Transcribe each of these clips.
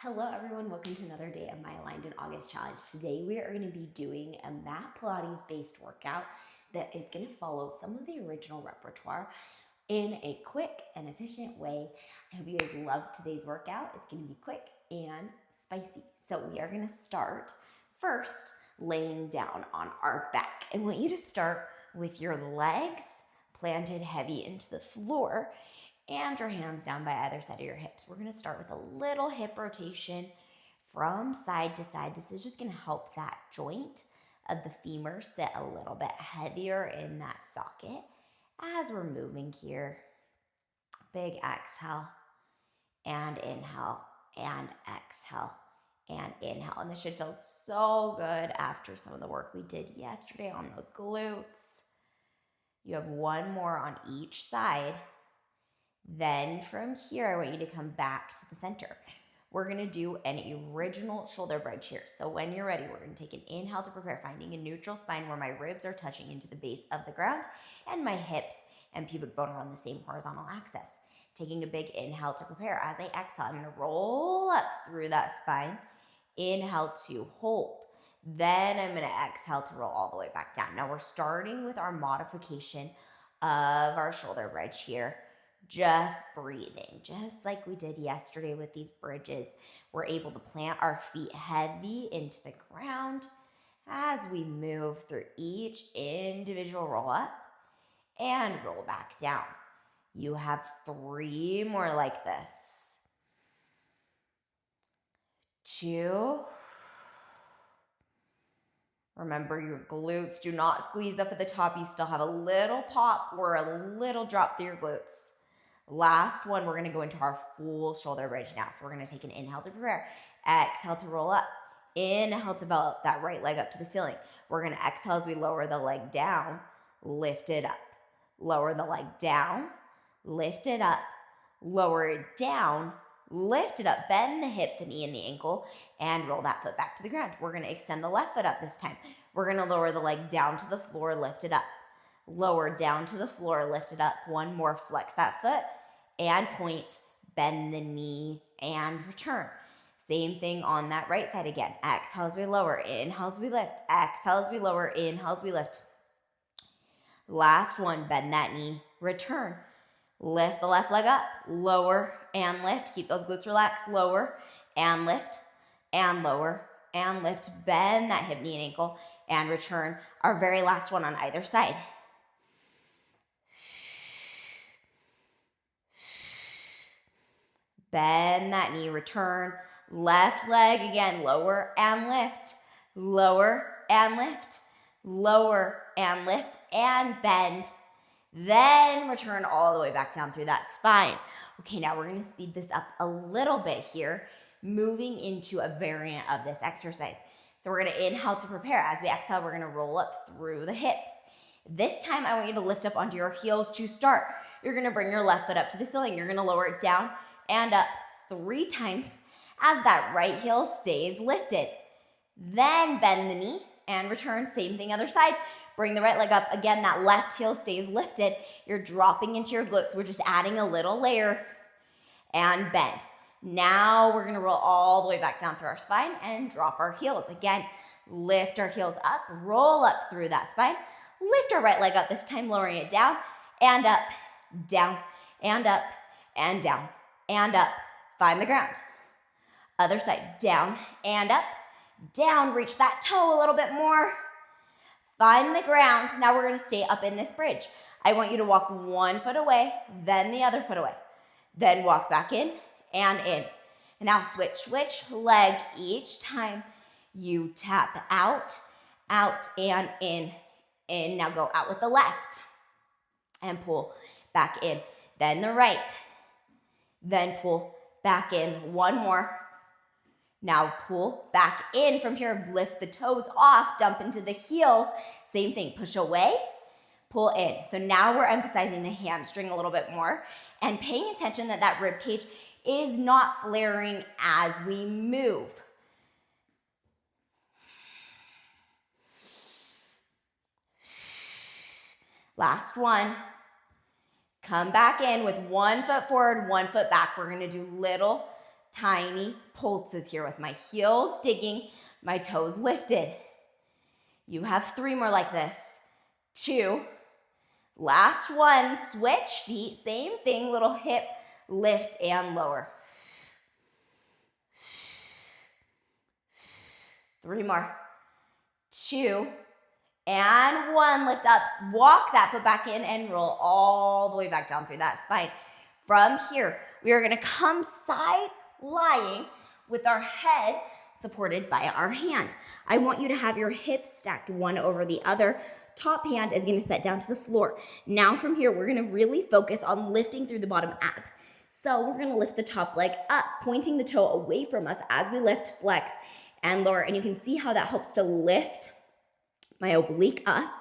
Hello everyone, welcome to another day of my Aligned in August challenge. Today we are going to be doing a mat Pilates based workout that is going to follow some of the original repertoire in a quick and efficient way. I hope you guys love today's workout. It's going to be quick and spicy. So we are going to start first laying down on our back. I want you to start with your legs planted heavy into the floor and your hands down by either side of your hips. We're going to start with a little hip rotation from side to side. This is just going to help that joint of the femur sit a little bit heavier in that socket as we're moving here. Big exhale and inhale and exhale and inhale. And this should feel so good after some of the work we did yesterday on those glutes. You have one more on each side. Then from here, I want you to come back to the center. We're going to do an original shoulder bridge here. So when you're ready, we're going to take an inhale to prepare, finding a neutral spine where my ribs are touching into the base of the ground and my hips and pubic bone are on the same horizontal axis. Taking a big inhale to prepare. As I exhale, I'm going to roll up through that spine. Inhale to hold. Then I'm going to exhale to roll all the way back down. Now we're starting with our modification of our shoulder bridge here. Just breathing, just like we did yesterday with these bridges. We're able to plant our feet heavy into the ground as we move through each individual roll up and roll back down. You have 3 more like this. 2. Remember, your glutes do not squeeze up at the top. You still have a little pop or a little drop through your glutes. Last one, we're going to go into our full shoulder bridge now. So we're going to take an inhale to prepare. Exhale to roll up. Inhale to develop that right leg up to the ceiling. We're going to exhale as we lower the leg down, lift it up. Lower the leg down, lift it up. Lower it down, lift it up. Bend the hip, the knee, and the ankle, and roll that foot back to the ground. We're going to extend the left foot up this time. We're going to lower the leg down to the floor, lift it up. Lower down to the floor, lift it up. One more, flex that foot and point, bend the knee and return. Same thing on that right side again. Exhale as we lower, inhale as we lift. Exhale as we lower, inhale as we lift. Last one, bend that knee, return. Lift the left leg up, lower and lift. Keep those glutes relaxed, lower and lift and lower and lift. Bend that hip, knee, and ankle and return. Our very last one on either side. Bend that knee, return. Left leg again, lower and lift, lower and lift, lower and lift, and bend. Then return all the way back down through that spine. Okay, now we're going to speed this up a little bit here, moving into a variant of this exercise. So we're going to inhale to prepare. As we exhale, we're going to roll up through the hips. This time, I want you to lift up onto your heels to start. You're going to bring your left foot up to the ceiling. You're going to lower it down and up 3 times as that right heel stays lifted. Then bend the knee and return. Same thing other side. Bring the right leg up. Again, that left heel stays lifted. You're dropping into your glutes. We're just adding a little layer and bend. Now we're going to roll all the way back down through our spine and drop our heels. Again, lift our heels up, roll up through that spine. Lift our right leg up, this time lowering it down and up, down, and up, and down, and up. Find the ground. Other side, down and up, down. Reach that toe a little bit more. Find the ground. Now we're going to stay up in this bridge. I want you to walk 1 foot away, then the other foot away. Then walk back in and in. And now switch leg each time you tap out, and in. In. Now go out with the left and pull back in. Then the right. Then pull back in. 1 more. Now pull back in from here. Lift the toes off. Dump into the heels. Same thing. Push away. Pull in. So now we're emphasizing the hamstring a little bit more and paying attention that that rib cage is not flaring as we move. Last one. Come back in with 1 foot forward, 1 foot back. We're going to do little tiny pulses here with my heels digging, my toes lifted. You have 3 more like this. 2. Last one, switch feet, same thing, little hip lift and lower. 3 more. 2 and 1, lift up, walk that foot back in and roll all the way back down through that spine. From here, we are gonna come side lying with our head supported by our hand. I want you to have your hips stacked one over the other. Top hand is gonna set down to the floor. Now from here, we're gonna really focus on lifting through the bottom ab. So we're gonna lift the top leg up, pointing the toe away from us as we lift, flex, and lower. And you can see how that helps to lift my oblique up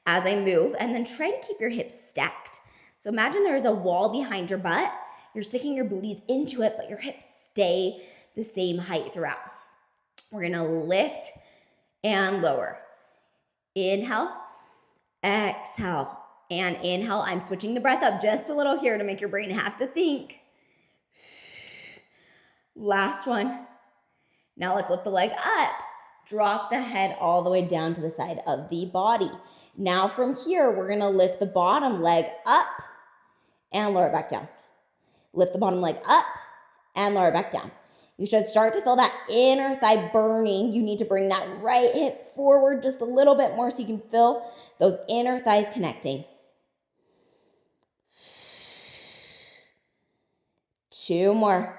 as I move, and then try to keep your hips stacked. So imagine there is a wall behind your butt. You're sticking your booties into it, but your hips stay the same height throughout. We're gonna lift and lower. Inhale, exhale, and inhale. I'm switching the breath up just a little here to make your brain have to think. Last one. Now let's lift the leg up. Drop the head all the way down to the side of the body. Now from here, we're gonna lift the bottom leg up and lower it back down. Lift the bottom leg up and lower it back down. You should start to feel that inner thigh burning. You need to bring that right hip forward just a little bit more so you can feel those inner thighs connecting. 2 more.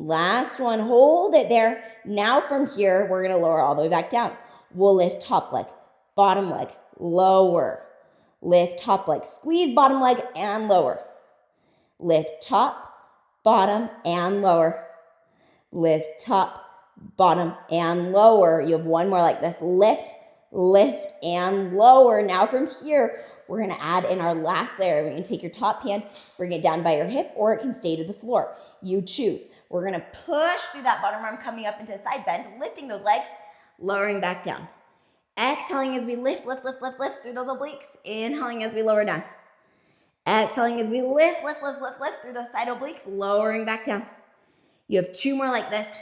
Last one, hold it there. Now from here, we're gonna lower all the way back down. We'll lift top leg, bottom leg, lower. Lift top leg, squeeze bottom leg and lower. Lift top, bottom, and lower. Lift top, bottom, and lower. You have 1 more like this. Lift, lift, and lower. Now from here, we're gonna add in our last layer. We're gonna take your top hand, bring it down by your hip, or it can stay to the floor. You choose. We're gonna push through that bottom arm, coming up into a side bend, lifting those legs, lowering back down. Exhaling as we lift, lift, lift, lift, lift through those obliques. Inhaling as we lower down. Exhaling as we lift, lift, lift, lift, lift through those side obliques, lowering back down. You have 2 more like this.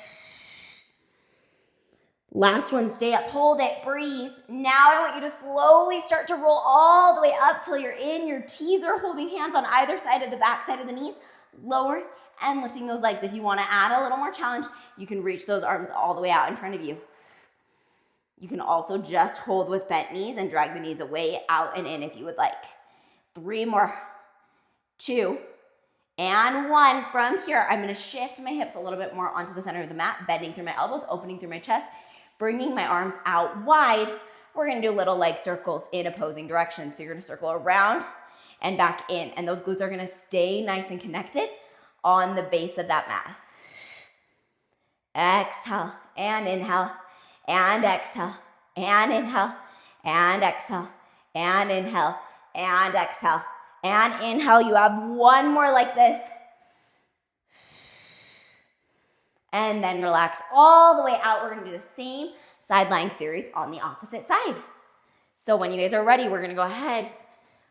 Last one, stay up, hold it, breathe. Now I want you to slowly start to roll all the way up till you're in. Your T's are holding hands on either side of the back side of the knees. Lower and lifting those legs. If you want to add a little more challenge, you can reach those arms all the way out in front of you. You can also just hold with bent knees and drag the knees away, out, and in if you would like. 3 more. 2 and 1. From here, I'm going to shift my hips a little bit more onto the center of the mat, bending through my elbows, opening through my chest, bringing my arms out wide. We're going to do little leg circles in opposing directions. So you're going to circle around and back in, and those glutes are going to stay nice and connected on the base of that mat. Exhale and inhale and exhale and inhale and exhale and inhale and exhale and inhale. You have 1 more like this. And then relax all the way out. We're gonna do the same side lying series on the opposite side. So when you guys are ready, we're gonna go ahead,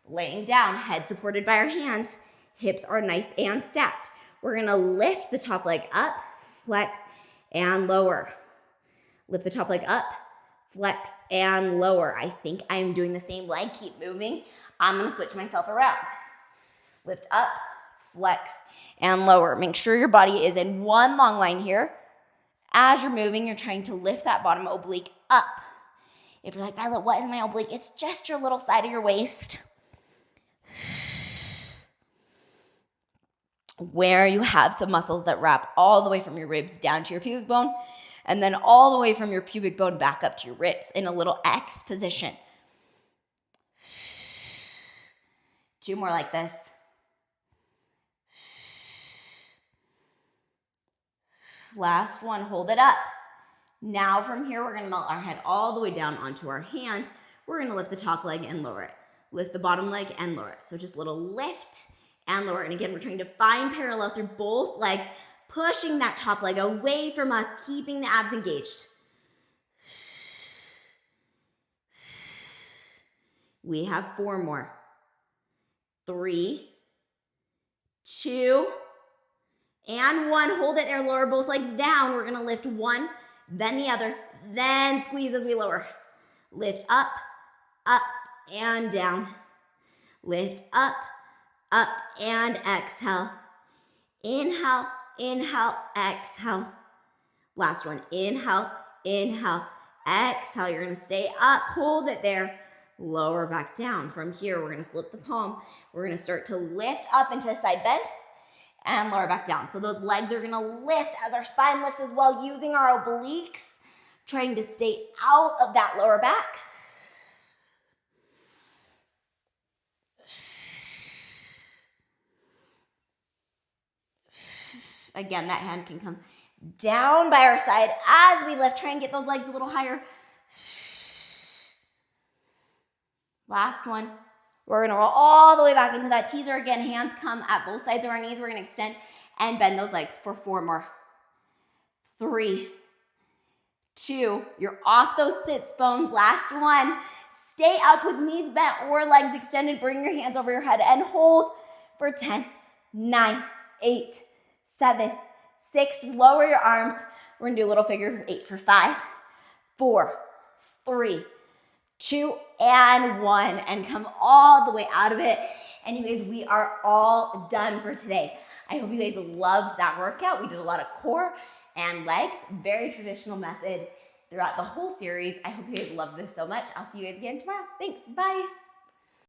laying down, head supported by our hands, hips are nice and stacked. We're gonna lift the top leg up, flex, and lower. Lift the top leg up, flex, and lower. I think I'm doing the same leg, keep moving. I'm gonna switch myself around. Lift up, flex, and lower. Make sure your body is in one long line here. As you're moving, you're trying to lift that bottom oblique up. If you're like, Violet, what is my oblique? It's just your little side of your waist, where you have some muscles that wrap all the way from your ribs down to your pubic bone, and then all the way from your pubic bone back up to your ribs in a little X position. 2 more like this. Last one, hold it up. Now from here, we're gonna melt our head all the way down onto our hand. We're gonna lift the top leg and lower it. Lift the bottom leg and lower it. So just a little lift and lower. And again, we're trying to find parallel through both legs, pushing that top leg away from us, keeping the abs engaged. We have 4 more. 3, 2, and one. Hold it there, lower both legs down. We're gonna lift one, then the other, then squeeze as we lower. Lift up, and down. Lift up, and exhale. Inhale, inhale, exhale. Last one, inhale, inhale, exhale. You're gonna stay up, hold it there. Lower back down. From here, we're gonna flip the palm. We're gonna start to lift up into a side bend and lower back down. So those legs are gonna lift as our spine lifts as well, using our obliques, trying to stay out of that lower back. Again, that hand can come down by our side as we lift. Try and get those legs a little higher. Last one. We're gonna roll all the way back into that teaser again. Hands come at both sides of our knees. We're gonna extend and bend those legs for 4 more. 3, 2, you're off those sits bones. Last one. Stay up with knees bent or legs extended. Bring your hands over your head and hold for 10, 9, 8, 7, 6. Lower your arms. We're gonna do a little figure of 8 for 5, 4, 3, 2, and 1, and come all the way out of it. And you guys, we are all done for today. I hope you guys loved that workout. We did a lot of core and legs, very traditional method throughout the whole series. I hope you guys love this so much. I'll see you guys again tomorrow. Thanks, bye.